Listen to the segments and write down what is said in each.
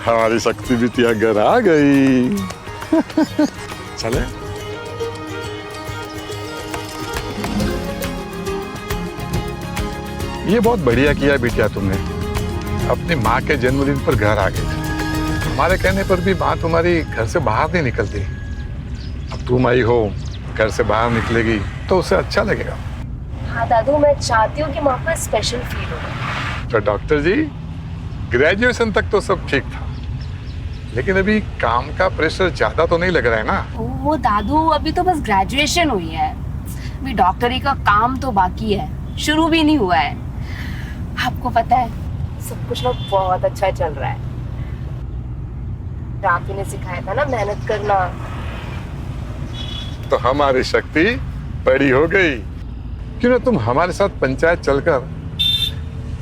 हमारी शक्ति बिटिया घर आ गई। चले। ये बहुत बढ़िया किया बिटिया तुमने, अपनी माँ के जन्मदिन पर घर आ गई। हमारे कहने पर भी माँ तुम्हारी घर से बाहर नहीं निकलती। अब तुम आई हो, घर से बाहर निकलेगी तो उसे अच्छा लगेगा। हाँ दादू, मैं चाहती हूँ कि माँ को स्पेशल फील हो। तो डॉक्टर जी, ग्रेजुएशन तक तो सब ठीक था, लेकिन अभी काम का प्रेशर ज्यादा तो नहीं लग रहा है ना? वो दादू, अभी तो बस ग्रेजुएशन हुई है, अभी डॉक्टरी का काम तो बाकी है, शुरू भी नहीं हुआ है। आपको पता है, सब कुछ ना बहुत अच्छा चल रहा है। राफी ने सिखाया था ना मेहनत करना। तो हमारी शक्ति बड़ी हो गई। क्यों ना तुम हमारे साथ पंचायत चलकर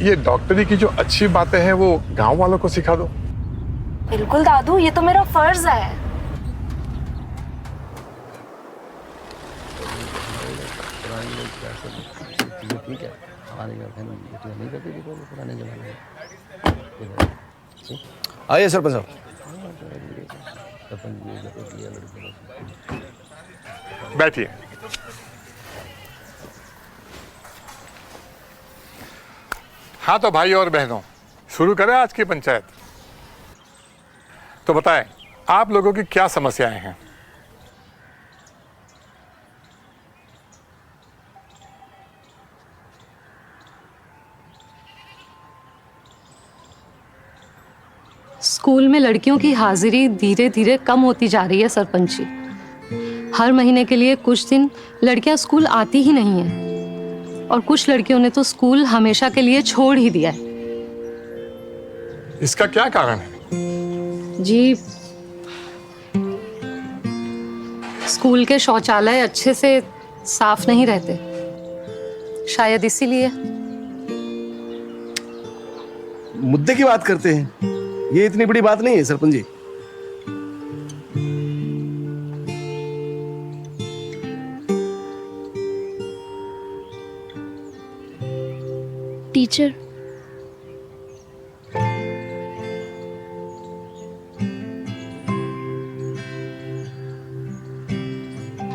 ये डॉक्टरी की जो अच्छी बातें हैं वो गांव वालों को सिखा दो। बिल्कुल दादू, ये तो मेरा फर्ज है। ठीक है, हमारे घर में नहीं करती थी पुराने जमाने में। आइए सरपंच साहब। बैठिए। हाँ तो भाई और बहनों, शुरू करें आज की पंचायत। तो बताएं, आप लोगों की क्या समस्याएं हैं? स्कूल में लड़कियों की हाजिरी धीरे धीरे कम होती जा रही है सरपंच जी। हर महीने के लिए कुछ दिन लड़कियां स्कूल आती ही नहीं हैं, और कुछ लड़कियों ने तो स्कूल हमेशा के लिए छोड़ ही दिया है। इसका क्या कारण है? जी, स्कूल के शौचालय अच्छे से साफ नहीं रहते, शायद इसीलिए। मुद्दे की बात करते हैं, ये इतनी बड़ी बात नहीं है सरपंच जी। टीचर,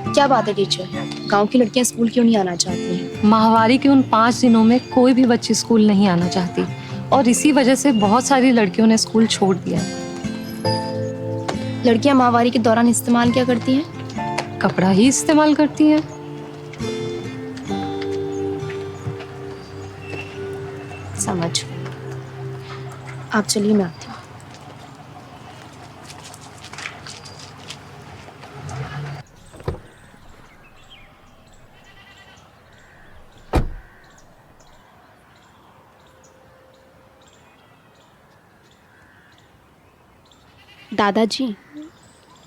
क्या बात है टीचर? गांव की लड़कियां स्कूल क्यों नहीं आना चाहती हैं? माहवारी के उन 5 दिनों में कोई भी बच्ची स्कूल नहीं आना चाहती, और इसी वजह से बहुत सारी लड़कियों ने स्कूल छोड़ दिया। लड़कियां माहवारी के दौरान इस्तेमाल क्या करती हैं? कपड़ा ही इस्तेमाल करती हैं। समझ। आप चलिए, मैं आती हूँ। दादाजी,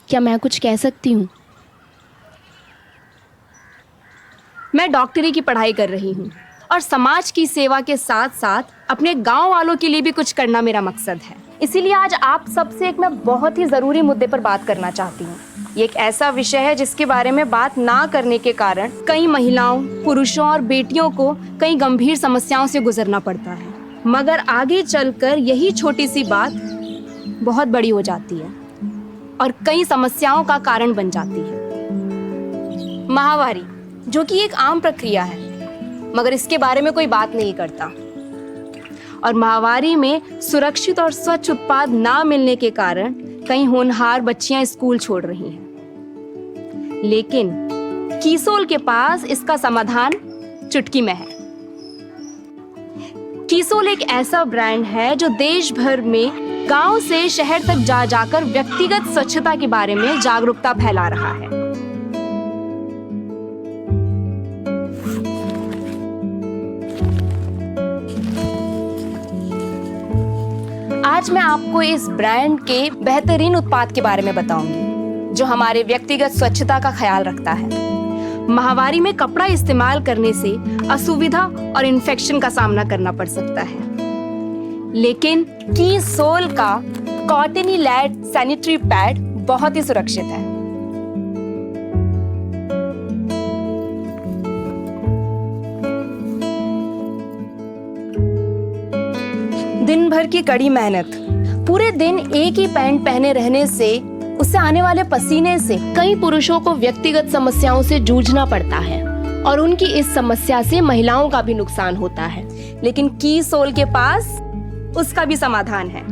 क्या मैं कुछ कह सकती हूँ? मैं डॉक्टरी की पढ़ाई कर रही हूँ और समाज की सेवा के साथ साथ अपने गांव वालों के लिए भी कुछ करना मेरा मकसद है। इसीलिए आज आप सबसे एक मैं बहुत ही ज़रूरी मुद्दे पर बात करना चाहती हूँ। ये एक ऐसा विषय है जिसके बारे में बात ना करने के कारण कई महिलाओं, पुरुषों और बेटियों को कई गंभीर समस्याओं से गुजरना पड़ता है, मगर आगे चलकर यही छोटी सी बात बहुत बड़ी हो जाती है और कई समस्याओं का कारण बन जाती है। माहवारी, जो कि एक आम प्रक्रिया है, मगर इसके बारे में कोई बात नहीं करता, और माहवारी में सुरक्षित और स्वच्छ उत्पाद ना मिलने के कारण कई होनहार बच्चियां स्कूल छोड़ रही हैं। लेकिन कीसोल के पास इसका समाधान चुटकी में है। कीसोल एक ऐसा ब्रांड है जो देश भर में गांव से शहर तक जा जाकर व्यक्तिगत स्वच्छता के बारे में जागरूकता फैला रहा है। आज मैं आपको इस ब्रांड के बेहतरीन उत्पाद के बारे में बताऊंगी, जो हमारे व्यक्तिगत स्वच्छता का ख्याल रखता है। माहवारी में कपड़ा इस्तेमाल करने से असुविधा और इन्फेक्शन का सामना करना पड़ सकता है, लेकिन कीसोल का कॉटनी लैड सैनिटरी पैड बहुत ही सुरक्षित है। दिन भर की कड़ी मेहनत, पूरे दिन एक ही पैंट पहने रहने से उससे आने वाले पसीने से कई पुरुषों को व्यक्तिगत समस्याओं से जूझना पड़ता है और उनकी इस समस्या से महिलाओं का भी नुकसान होता है। लेकिन कीसोल के पास उसका भी समाधान है।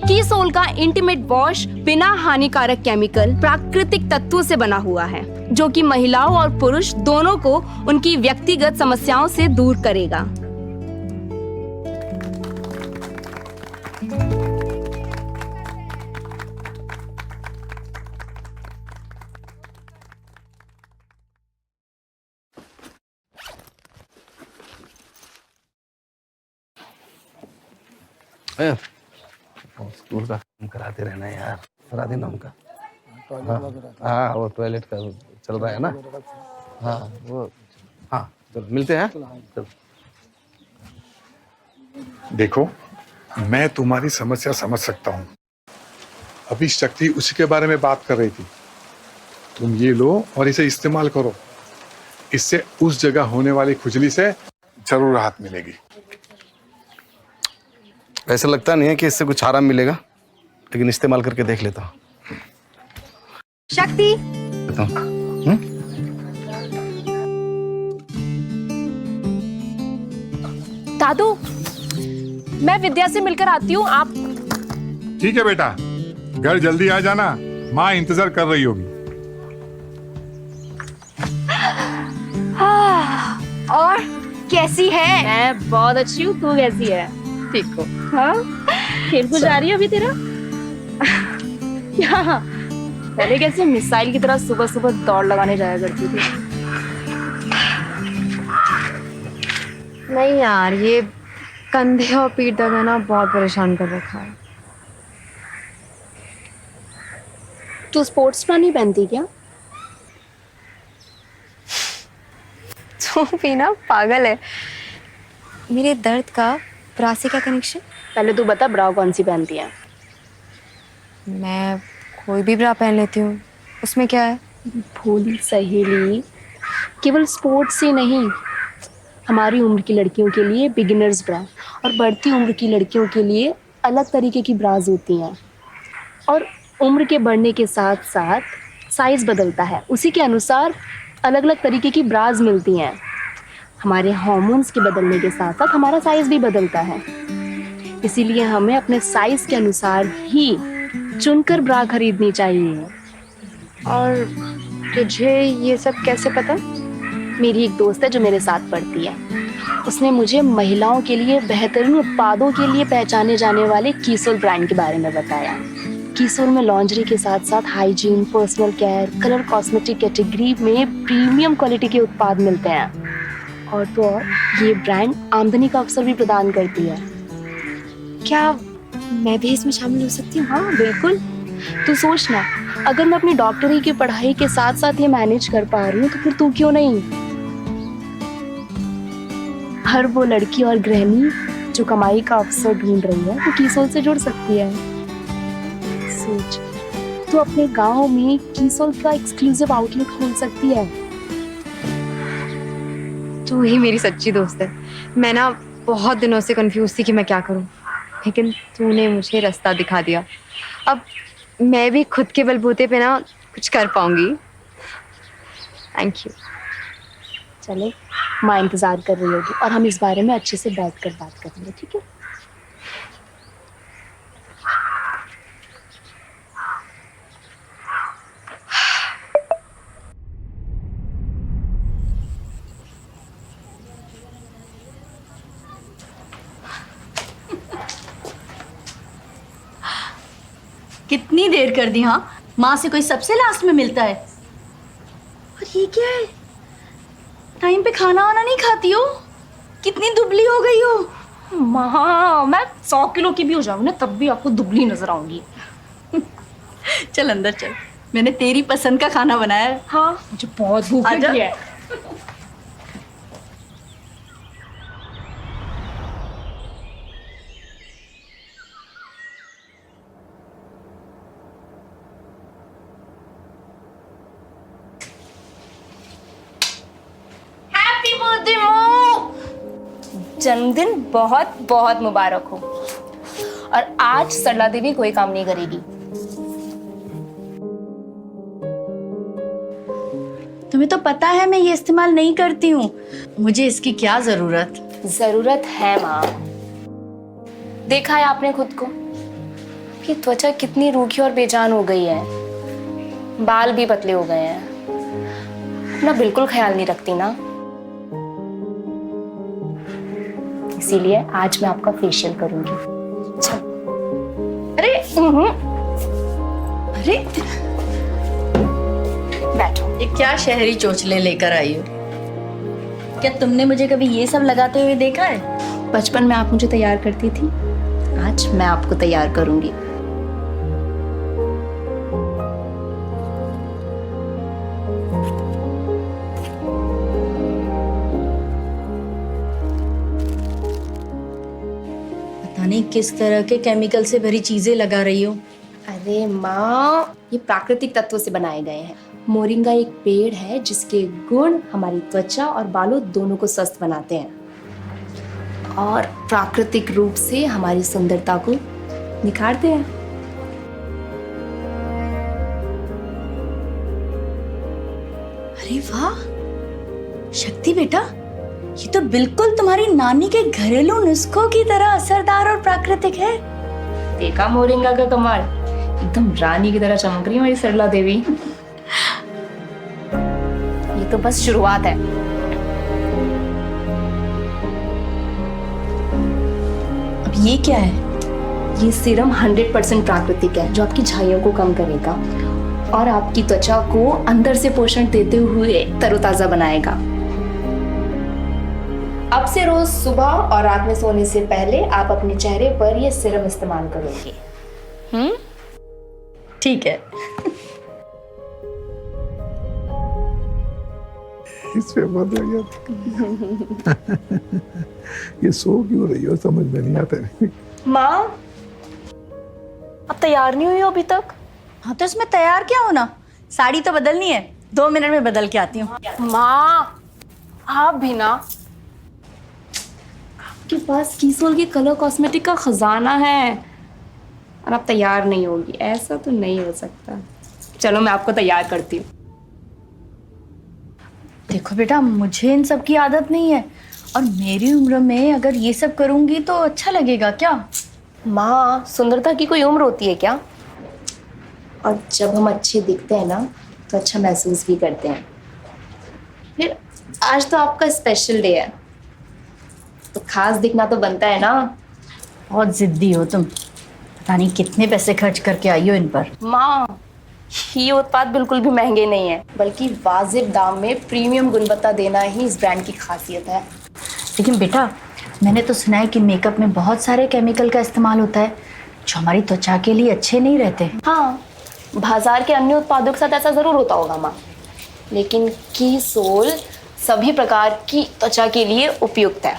कीसोल का इंटीमेट वॉश बिना हानिकारक केमिकल प्राकृतिक तत्वों से बना हुआ है, जो कि महिलाओं और पुरुष दोनों को उनकी व्यक्तिगत समस्याओं से दूर करेगा। स्कूल का काम कराते रहना है यार, करा देना उनका। हाँ वो टॉयलेट का चल रहा है ना। हाँ वो, हाँ चलो मिलते हैं। चलो देखो, मैं तुम्हारी समस्या समझ सकता हूँ। अभी शक्ति उसी के बारे में बात कर रही थी। तुम ये लो और इसे इस्तेमाल करो। इससे उस जगह होने वाली खुजली से जरूर राहत मिलेगी। ऐसा लगता नहीं है कि इससे कुछ आराम मिलेगा, लेकिन इस्तेमाल करके देख लेता हूँ। शक्ति, दादू, मैं विद्या से मिलकर आती हूँ। आप ठीक है बेटा, घर जल्दी आ जाना, माँ इंतजार कर रही होगी। और कैसी है? मैं बहुत अच्छी हूँ, तू कैसी है? ठीक हो? हाँ, खेल को जा रही है अभी तेरा? क्या पहले कैसे मिसाइल की तरह सुबह सुबह दौड़ लगाने जाया करती थी? नहीं यार, ये कंधे और पीठ दर्द है ना, बहुत परेशान कर रखा है। तू स्पोर्ट्स ब्रा नहीं पहनती क्या? तो भी ना पागल है। मेरे दर्द का ब्रा से क्या कनेक्शन? पहले तू बता, ब्रा कौन सी पहनती है? मैं कोई भी ब्रा पहन लेती हूँ, उसमें क्या है? भोली सहेली, केवल स्पोर्ट्स ही नहीं, हमारी उम्र की लड़कियों के लिए बिगिनर्स ब्रा और बढ़ती उम्र की लड़कियों के लिए अलग तरीके की ब्राज होती हैं। और उम्र के बढ़ने के साथ साथ साइज बदलता है, उसी के अनुसार अलग अलग तरीके की ब्राज मिलती हैं। हमारे हार्मोन्स के बदलने के साथ साथ हमारा साइज भी बदलता है, इसीलिए हमें अपने साइज के अनुसार ही चुनकर ब्रा खरीदनी चाहिए। और तुझे ये सब कैसे पता? मेरी एक दोस्त है जो मेरे साथ पढ़ती है, उसने मुझे महिलाओं के लिए बेहतरीन उत्पादों के लिए पहचाने जाने वाले कीसोल ब्रांड के बारे में बताया। कीसोल में लॉन्ड्री के साथ साथ hygiene, personal care, colour cosmetic category में प्रीमियम क्वालिटी के उत्पाद मिलते हैं। और तो और ये ब्रांड आमदनी का अवसर भी प्रदान करती है। क्या मैं भी इसमें शामिल हो सकती हूँ? हाँ बिल्कुल। तू सोच ना, अगर मैं अपनी डॉक्टरी की पढ़ाई के साथ साथ ये मैनेज कर पा रही हूँ तो फिर तू क्यों नहीं? हर वो लड़की और गृहिणी जो कमाई का अवसर ढूंढ रही है वो कीसोल से जुड़ सकती है। सोच, तू अपने गांव में कीसोल का एक्सक्लूसिव आउटलेट खोल सकती है। तू ही मेरी सच्ची दोस्त है। मैं ना बहुत दिनों से कंफ्यूज थी कि मैं क्या करूं, लेकिन तूने मुझे रास्ता दिखा दिया। अब मैं भी खुद के बलबूते पे ना कुछ कर पाऊंगी। Thank you. चले, माँ इंतजार कर रही होगी और हम इस बारे में अच्छे से बैठ कर बात करेंगे, ठीक है? कितनी देर कर दी? हाँ, माँ से कोई सबसे लास्ट में मिलता है। और ये क्या है? टाइम पे खाना वाना नहीं खाती हो? कितनी दुबली हो गई हो? माँ, मैं 100 किलो की भी हो जाऊँ ना तब भी आपको दुबली नजर आऊंगी। चल अंदर चल, मैंने तेरी पसंद का खाना बनाया है। हाँ, मुझे बहुत भूख आजा। लगी है। जन्मदिन बहुत बहुत मुबारक हो। और आज सरला देवी कोई काम नहीं करेगी। तुम्हें तो पता है मैं ये इस्तेमाल नहीं करती हूँ, मुझे इसकी क्या जरूरत। जरूरत है माँ। देखा है आपने खुद को कि त्वचा कितनी रूखी और बेजान हो गई है, बाल भी पतले हो गए हैं, अपना बिल्कुल ख्याल नहीं रखती ना। इसीलिए आज मैं आपका फेशियल करूंगी। अरे अरे बैठो। ये क्या शहरी चोचले लेकर आई हो? क्या तुमने मुझे कभी ये सब लगाते हुए देखा है? बचपन में आप मुझे तैयार करती थी, आज मैं आपको तैयार करूंगी। पता नहीं किस तरह के केमिकल से भरी चीजें लगा रही हो। अरे माँ, ये प्राकृतिक तत्वों से बनाए गए हैं। मोरिंगा एक पेड़ है जिसके गुण हमारी त्वचा और बालों दोनों को स्वस्थ बनाते हैं और प्राकृतिक रूप से हमारी सुंदरता को निखारते हैं। अरे वाह शक्ति बेटा, ये तो बिल्कुल तुम्हारी नानी के घरेलू नुस्खों की तरह असरदार और प्राकृतिक है। देखा मोरिंगा का कमाल, एकदम रानी की तरह चमक रही है हमारी सरला देवी। ये तो बस शुरुआत है। अब ये क्या है? ये सीरम 100% प्राकृतिक है जो आपकी झाइयों को कम करेगा और आपकी त्वचा को अंदर से पोषण देते हुए तरोताजा बनाएगा। अब से रोज सुबह और रात में सोने से पहले आप अपने चेहरे पर ये सीरम इस्तेमाल करोगे। ठीक है। इसमें मत लगा। ये सो क्यों रही हो, समझ में नहीं आता। माँ, अब तैयार नहीं हुई हो अभी तक? हाँ तो इसमें तैयार क्या होना, साड़ी तो बदलनी है, 2 मिनट में बदल के आती हूँ। माँ, आप भी ना, आपके पास कीसोल के कलर कॉस्मेटिक का खजाना है और आप तैयार नहीं होगी, ऐसा तो नहीं हो सकता। चलो मैं आपको तैयार करती हूँ। देखो बेटा, मुझे इन सब की आदत नहीं है और मेरी उम्र में अगर ये सब करूंगी तो अच्छा लगेगा क्या? माँ, सुंदरता की कोई उम्र होती है क्या? और जब हम अच्छे दिखते हैं ना तो अच्छा महसूस भी करते हैं। फिर आज तो आपका स्पेशल डे है तो खास दिखना तो बनता है ना। बहुत जिद्दी हो तुम, पता नहीं कितने पैसे खर्च करके आई हो इन पर। माँ, ये उत्पाद बिल्कुल भी महंगे नहीं है, बल्कि वाजिब दाम में प्रीमियम गुणवत्ता देना ही इस ब्रांड की खासियत है। लेकिन बेटा, मैंने तो सुना है कि मेकअप में बहुत सारे केमिकल का इस्तेमाल होता है जो हमारी त्वचा के लिए अच्छे नहीं रहते। हाँ, बाजार के अन्य उत्पादों के साथ ऐसा जरूर होता होगा माँ, लेकिन कीसोल सभी प्रकार की त्वचा के लिए उपयुक्त है।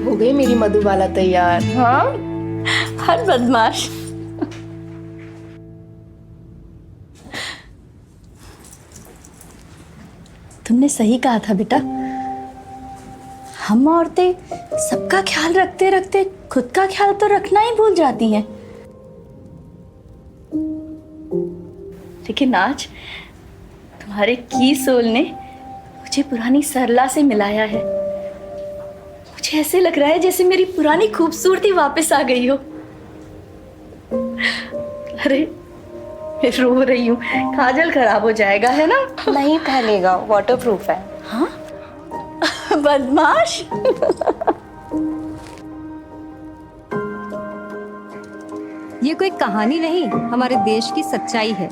हो गई मेरी मधुबाला तैयार। हाँ, हर बदमाश। तुमने सही कहा था बेटा, हम औरतें सबका ख्याल रखते रखते खुद का ख्याल तो रखना ही भूल जाती हैं। लेकिन आज तुम्हारे कीसोल ने मुझे पुरानी सरला से मिलाया है। मुझे ऐसे लग रहा है जैसे मेरी पुरानी खूबसूरती वापस आ गई हो। अरे मैं रो रही हूँ, काजल खराब हो जाएगा है ना? नहीं फैलेगा, वाटरप्रूफ है। हाँ बदमाश। ये कोई कहानी नहीं, हमारे देश की सच्चाई है।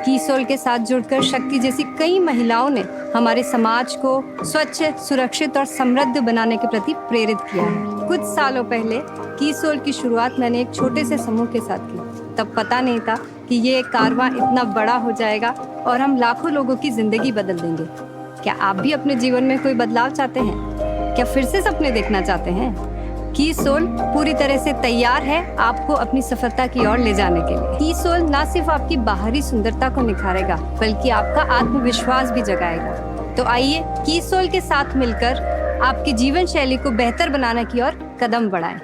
कीसोल के साथ जुड़कर शक्ति जैसी कई महिलाओं ने हमारे समाज को स्वच्छ, सुरक्षित और समृद्ध बनाने के प्रति प्रेरित किया है। कुछ सालों पहले कीसोल की शुरुआत मैंने एक छोटे से समूह के साथ की। तब पता नहीं था कि ये कारवां इतना बड़ा हो जाएगा और हम लाखों लोगों की जिंदगी बदल देंगे। क्या आप भी अपने जीवन में कोई बदलाव चाहते हैं? क्या फिर से सपने देखना चाहते हैं? कीसोल पूरी तरह से तैयार है आपको अपनी सफलता की ओर ले जाने के लिए। कीसोल ना सिर्फ आपकी बाहरी सुंदरता को निखारेगा बल्कि आपका आत्मविश्वास भी जगाएगा। तो आइए कीसोल के साथ मिलकर आपकी जीवन शैली को बेहतर बनाने की ओर कदम बढ़ाएं।